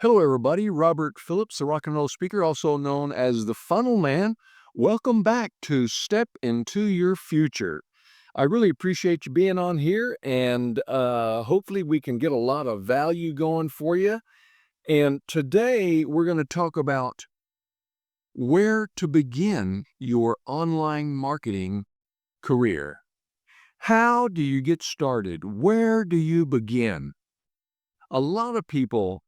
Hello, everybody. Robert Phillips, the rock and roll speaker, also known as the Funnel Man. Welcome back to Step Into Your Future. I really appreciate you being on here, and hopefully we can get a lot of value going for you. And today we're going to talk about where to begin your online marketing career. How do you get started? Where do you begin? A lot of people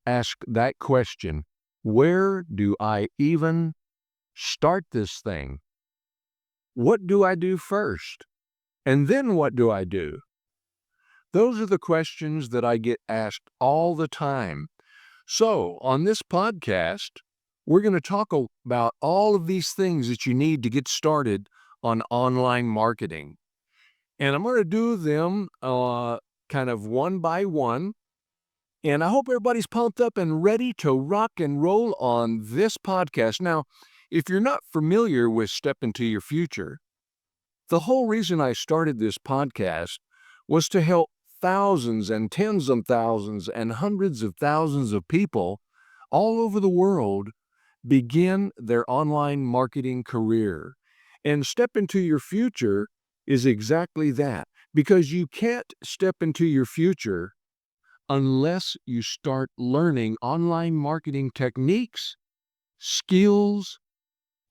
ask that question. Where do I even start this thing? What do I do first? And then what do I do? Those are the questions that I get asked all the time. So, on this podcast, we're going to talk about all of these things that you need to get started on online marketing. And I'm going to do them kind of one by one. And I hope everybody's pumped up and ready to rock and roll on this podcast. Now, if you're not familiar with Step Into Your Future, the whole reason I started this podcast was to help thousands and tens of thousands and hundreds of thousands of people all over the world begin their online marketing career. And Step Into Your Future is exactly that, because you can't step into your future unless you start learning online marketing techniques, skills,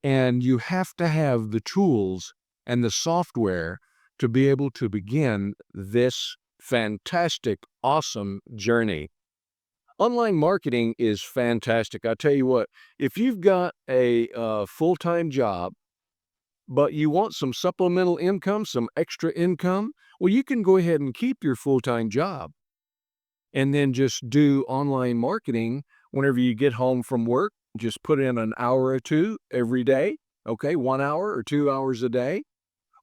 and you have to have the tools and the software to be able to begin this fantastic, awesome journey. Online marketing is fantastic. I tell you what, if you've got a full-time job, but you want some supplemental income, some extra income, well, you can go ahead and keep your full-time job and then just do online marketing whenever you get home from work. Just put in an hour or two every day, okay, 1 hour or 2 hours a day.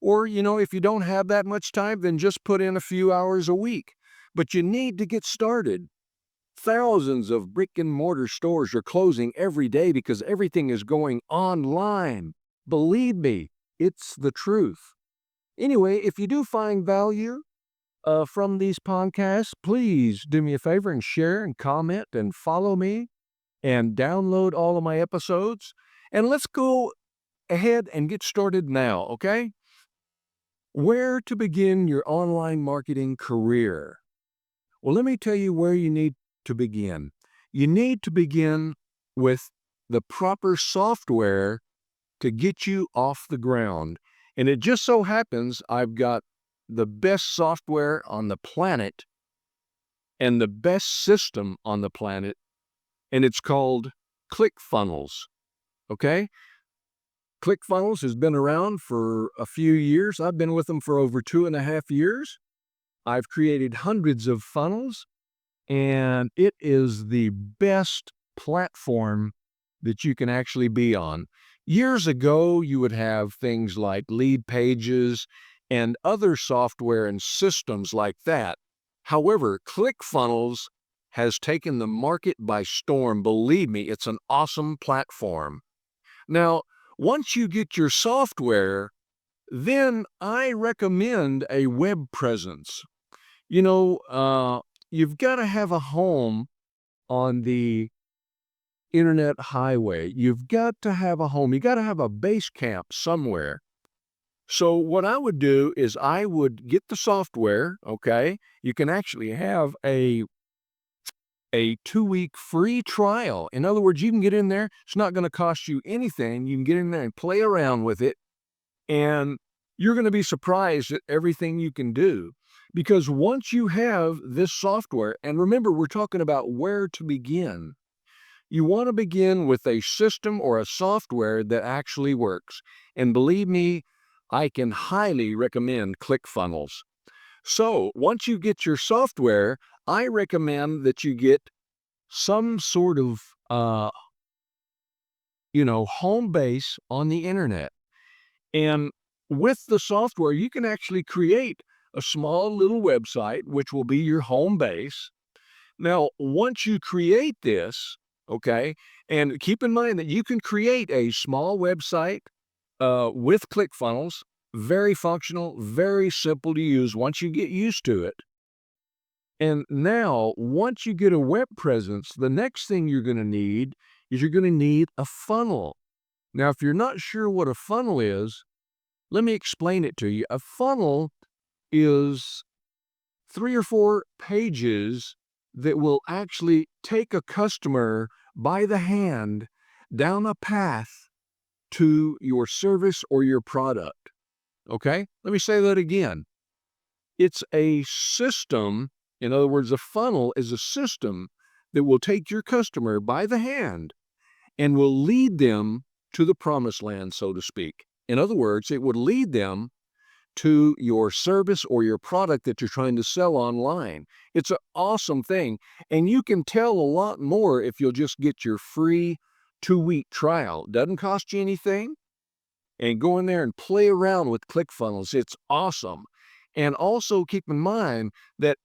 Or, if you don't have that much time, then just put in a few hours a week. But you need to get started. Thousands of brick and mortar stores are closing every day because everything is going online. Believe me, it's the truth. Anyway, if you do find value from these podcasts, please do me a favor and share and comment and follow me and download all of my episodes. And let's go ahead and get started now, okay? Where to begin your online marketing career? Well, let me tell you where you need to begin. You need to begin with the proper software to get you off the ground. And it just so happens I've got the best software on the planet and the best system on the planet, and it's called ClickFunnels, okay? ClickFunnels has been around for a few years. I've been with them for over 2.5 years. I've created hundreds of funnels, and it is the best platform that you can actually be on. Years ago, you would have things like Lead Pages and other software and systems like that. However, ClickFunnels has taken the market by storm. Believe me, it's an awesome platform. Now, once you get your software, then I recommend a web presence. You've got to have a home on the internet highway. You've got to have a home. You got to have a base camp somewhere. So what I would do is I would get the software, okay? You can actually have a 2-week free trial. In other words, you can get in there. It's not going to cost you anything. You can get in there and play around with it, and you're going to be surprised at everything you can do. Because once you have this software, and remember, we're talking about where to begin. You want to begin with a system or a software that actually works. And believe me, I can highly recommend ClickFunnels. So once you get your software, I recommend that you get some sort of, home base on the internet. And with the software, you can actually create a small little website, which will be your home base. Now, once you create this, okay, and keep in mind that you can create a small website with ClickFunnels, very functional, very simple to use once you get used to it. And now, once you get a web presence, the next thing you're going to need is you're going to need a funnel. Now, if you're not sure what a funnel is, let me explain it to you. A funnel is 3 or 4 pages that will actually take a customer by the hand down a path to your service or your product. Okay? Let me say that again. It's a system. In other words, a funnel is a system that will take your customer by the hand and will lead them to the promised land, so to speak. In other words, it would lead them to your service or your product that you're trying to sell online. It's an awesome thing. And you can tell a lot more if you'll just get your free 2-week trial. Doesn't cost you anything. And go in there and play around with ClickFunnels. It's awesome. And also keep in mind that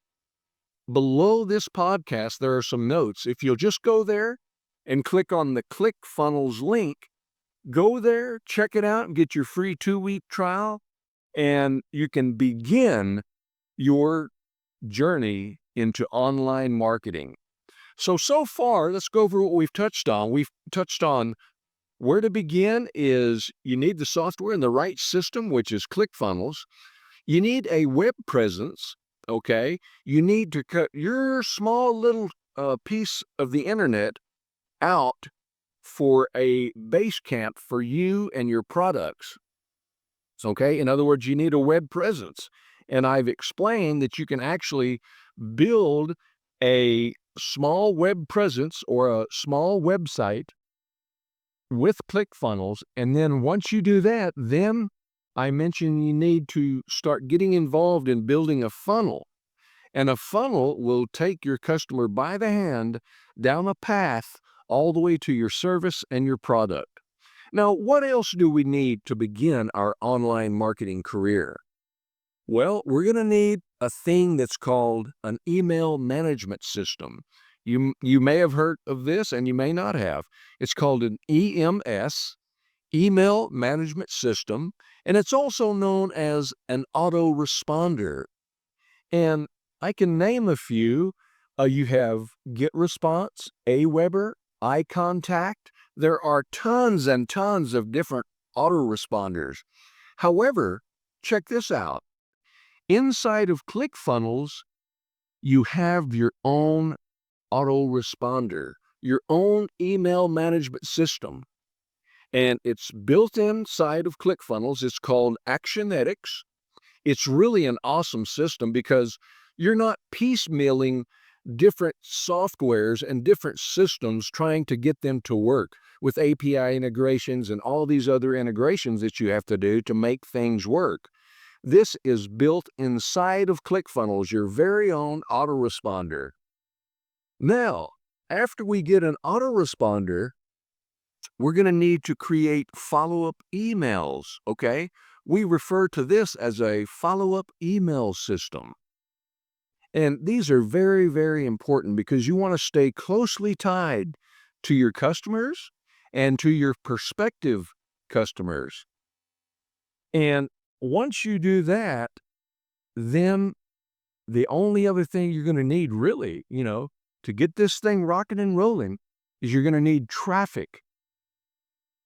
below this podcast, there are some notes. If you'll just go there and click on the ClickFunnels link, go there, check it out, and get your free 2-week trial, and you can begin your journey into online marketing. So far, let's go over what we've touched on. We've touched on where to begin is you need the software and the right system, which is ClickFunnels. You need a web presence, okay? You need to cut your small little piece of the internet out for a base camp for you and your products. Okay? In other words, you need a web presence. And I've explained that you can actually build a small web presence or a small website with ClickFunnels. And then once you do that, then I mentioned you need to start getting involved in building a funnel. And a funnel will take your customer by the hand down a path all the way to your service and your product. Now, what else do we need to begin our online marketing career? Well, we're going to need a thing that's called an email management system. You may have heard of this and you may not have. It's called an EMS, email management system, and it's also known as an autoresponder. And I can name a few. You have GetResponse, Aweber, iContact. There are tons and tons of different autoresponders. However, check this out. Inside of ClickFunnels, you have your own autoresponder, your own email management system. And it's built inside of ClickFunnels. It's called Actionetics. It's really an awesome system because you're not piecemealing different softwares and different systems trying to get them to work with API integrations and all these other integrations that you have to do to make things work. This is built inside of ClickFunnels, your very own autoresponder. Now, after we get an autoresponder, we're going to need to create follow-up emails, okay? We refer to this as a follow-up email system. And these are very, very important because you want to stay closely tied to your customers and to your prospective customers. And once you do that, then the only other thing you're going to need really, to get this thing rocking and rolling is you're going to need traffic.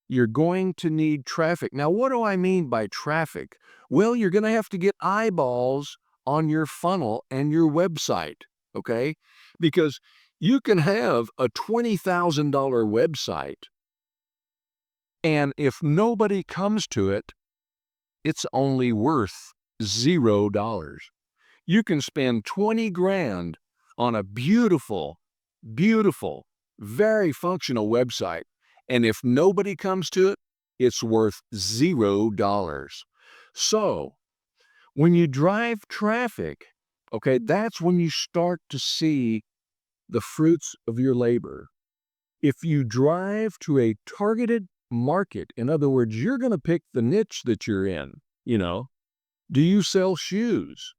You're going to need traffic. Now, what do I mean by traffic? Well, you're going to have to get eyeballs on your funnel and your website, okay? Because you can have a $20,000 website, and if nobody comes to it, it's only worth $0. You can spend 20 grand on a beautiful, beautiful, very functional website, and if nobody comes to it, it's worth $0. So, when you drive traffic, okay, that's when you start to see the fruits of your labor. If you drive to a targeted market, in other words, you're going to pick the niche that you're in, Do you sell shoes?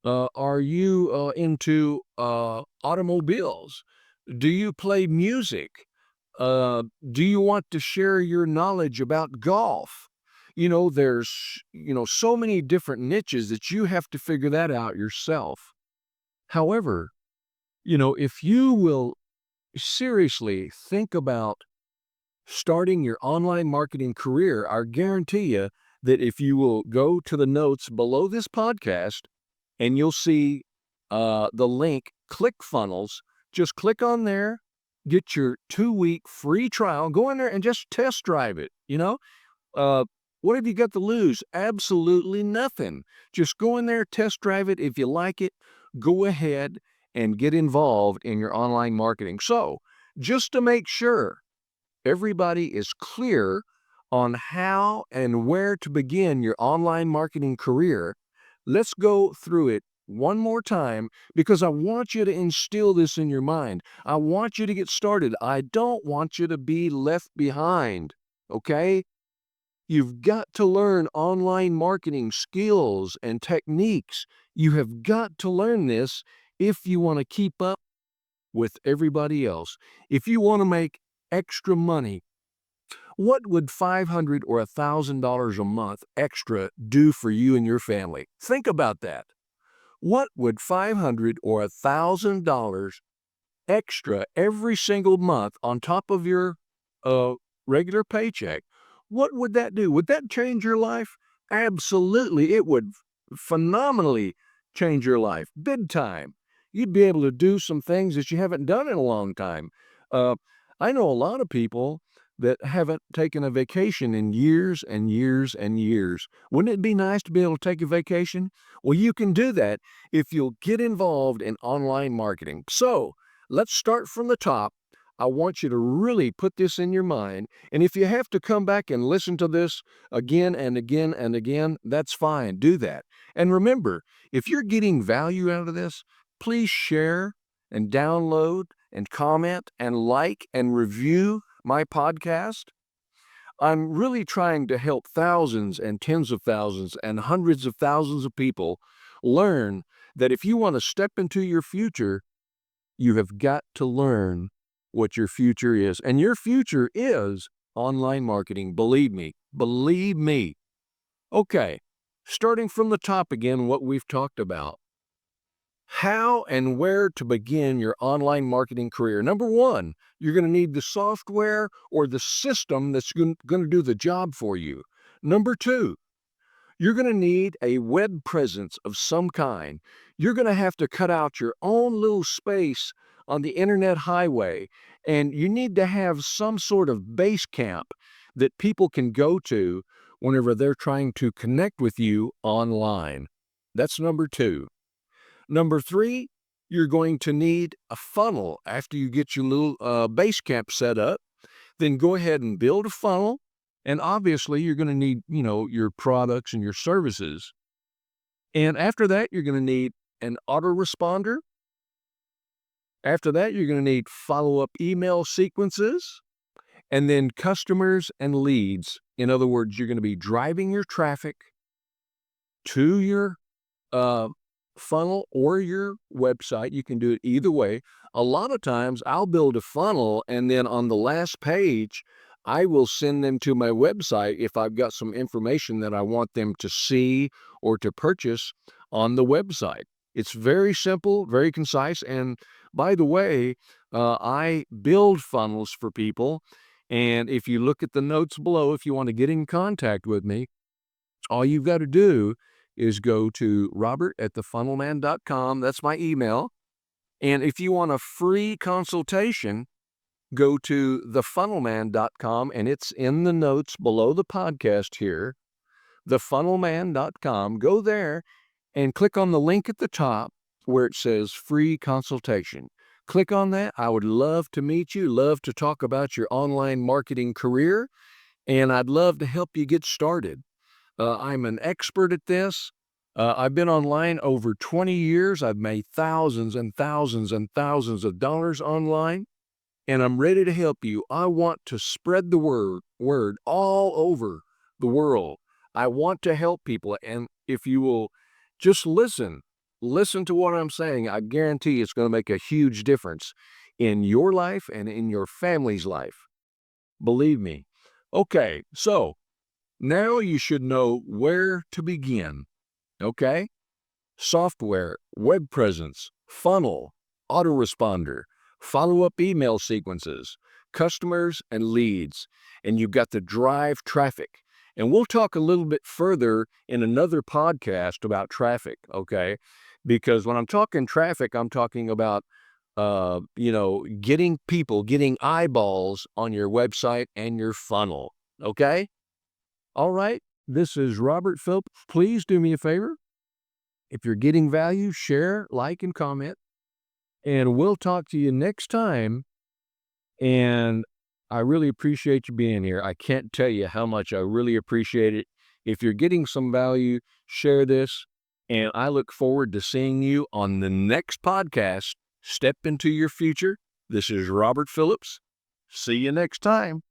Are you into automobiles? Do you play music? Do you want to share your knowledge about golf? There's, so many different niches that you have to figure that out yourself. However, If you will seriously think about starting your online marketing career, I guarantee you that if you will go to the notes below this podcast and you'll see the link, ClickFunnels, just click on there, get your 2-week free trial, go in there and just test drive it. Uh, what have you got to lose? Absolutely nothing. Just go in there, test drive it. If you like it, go ahead and get involved in your online marketing. So, just to make sure everybody is clear on how and where to begin your online marketing career, let's go through it one more time because I want you to instill this in your mind. I want you to get started. I don't want you to be left behind, okay? You've got to learn online marketing skills and techniques. You have got to learn this if you want to keep up with everybody else. If you want to make extra money, what would $500 or $1,000 a month extra do for you and your family? Think about that. What would $500 or $1,000 extra every single month on top of your uh, regular paycheck, what would that do? Would that change your life? Absolutely. It would phenomenally change your life, big time. You'd be able to do some things that you haven't done in a long time. Uh, I know a lot of people that haven't taken a vacation in years and years and years. Wouldn't it be nice to be able to take a vacation? Well, you can do that if you'll get involved in online marketing. So, let's start from the top. I want you to really put this in your mind. And if you have to come back and listen to this again and again and again, that's fine. Do that. And remember, if you're getting value out of this, please share and download and comment and like and review my podcast. I'm really trying to help thousands and tens of thousands and hundreds of thousands of people learn that if you want to step into your future, you have got to learn what your future is. And your future is online marketing. Believe me. Believe me. Okay, starting from the top again, what we've talked about. How and where to begin your online marketing career. Number one, you're going to need the software or the system that's going to do the job for you. Number two, you're going to need a web presence of some kind. You're going to have to cut out your own little space on the internet highway, and you need to have some sort of base camp that people can go to whenever they're trying to connect with you online. That's number two. Number three, you're going to need a funnel after you get your little base camp set up. Then go ahead and build a funnel. And obviously, you're going to need, your products and your services. And after that, you're going to need an autoresponder. After that, you're going to need follow-up email sequences and then customers and leads. In other words, you're going to be driving your traffic to your uh, funnel or your website. You can do it either way. A lot of times I'll build a funnel and then on the last page, I will send them to my website if I've got some information that I want them to see or to purchase on the website. It's very simple, very concise. And by the way, I build funnels for people. And if you look at the notes below, if you want to get in contact with me, all you've got to do is go to robert@thefunnelman.com. That's my email. And if you want a free consultation, go to thefunnelman.com, and it's in the notes below the podcast here, thefunnelman.com. Go there and click on the link at the top where it says free consultation. Click on that. I would love to meet you, love to talk about your online marketing career, and I'd love to help you get started. I'm an expert at this. I've been online over 20 years. I've made thousands and thousands and thousands of dollars online, and I'm ready to help you. I want to spread the word all over the world. I want to help people, and if you will just listen to what I'm saying, I guarantee it's going to make a huge difference in your life and in your family's life. Believe me. Okay, so now you should know where to begin, okay? Software, web presence, funnel, autoresponder, follow-up email sequences, customers and leads, and you've got the drive traffic. And we'll talk a little bit further in another podcast about traffic, okay? Because when I'm talking traffic, I'm talking about, getting people, getting eyeballs on your website and your funnel, okay? All right, this is Robert Phillips. Please do me a favor. If you're getting value, share, like, and comment. And we'll talk to you next time. And I really appreciate you being here. I can't tell you how much I really appreciate it. If you're getting some value, share this. And I look forward to seeing you on the next podcast, Step Into Your Future. This is Robert Phillips. See you next time.